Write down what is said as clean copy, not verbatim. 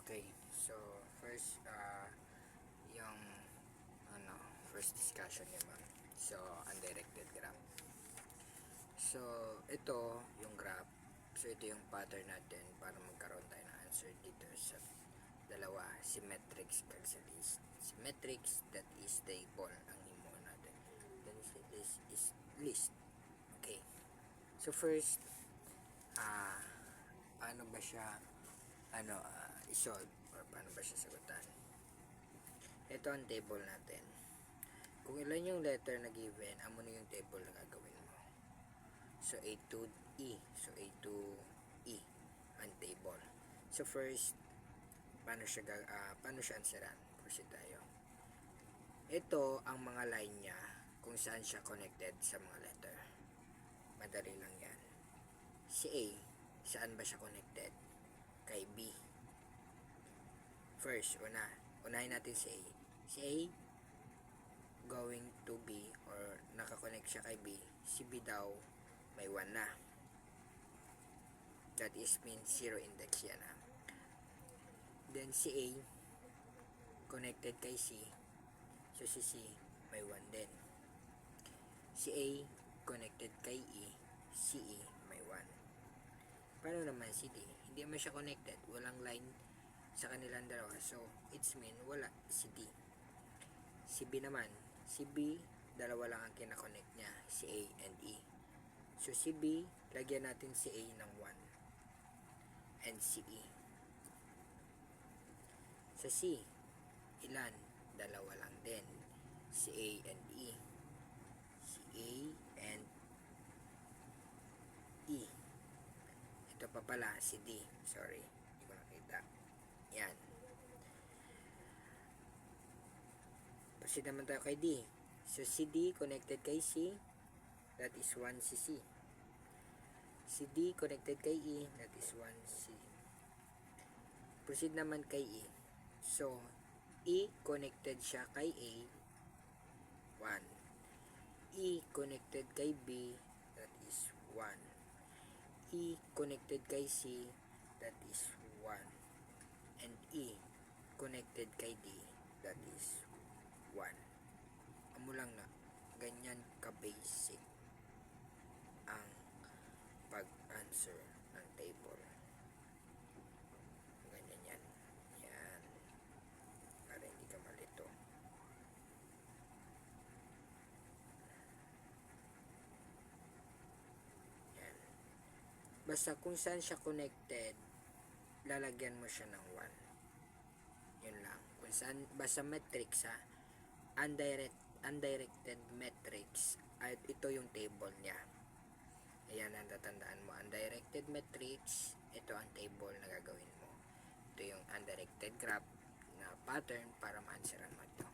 Okay, so first yung first discussion naman. So undirected graph. So ito yung graph. So ito yung pattern natin para magkaroon tayo ng answer dito sa dalawa, symmetrics kag sa list. Symmetrics, that is table ang himo natin. Then this is list. Okay. So first, paano ba siya i-solve or paano ba siya sagutan? Ito ang table natin. Kung ilan yung letter na given, amo na yung table na gagawin mo. So A to E. So A to E ang table. So first, paano siya answeran? Proceed tayo. Ito ang mga line niya kung saan siya connected sa mga letter. Madali lang yan. Si A, saan ba siya connected? Kay B. First, unahin natin si A. Si A going to B or nakakonect siya kay B. Si B daw may 1 na. That is means 0 index yan ha. Then si A connected kay C. So si C may 1 din. Si A connected kay E. Si E may 1. Paano naman si D? Hindi naman siya connected. Walang line sa kanilang dalawa. So, it's mean wala si D. Si B naman. Si B, dalawa lang ang kinakonnect niya. Si A and E. So, si B, lagyan natin si A ng 1. And si E. Sa C, ilan? Dalawa lang din. Si A and E. Si A and E. Ito pa pala, si D. Sorry, hindi ko nakita. Yan. Proceed naman tayo kay D. So, si D connected kay C. That is 1 si C. Si D connected kay E. That is 1 C. Proceed naman kay E. So, E connected siya kay A. 1. E connected kay B. That is 1. E connected kay C. That is 1. And E connected kay D. That is 1. Amo lang na ganyan ka-basic ang pag-answer ng table. Ganyan yan. Yan. Para hindi ka malito. Yan. Basta kung saan siya connected, lalagyan mo siya ng 1. Yun lang. Kung saan, basta matrix ha, undirected matrix, at ito yung table niya. Ayan ang tatandaan mo. Undirected matrix, ito ang table na gagawin mo. Ito yung undirected graph na pattern para ma-answeran mo ito.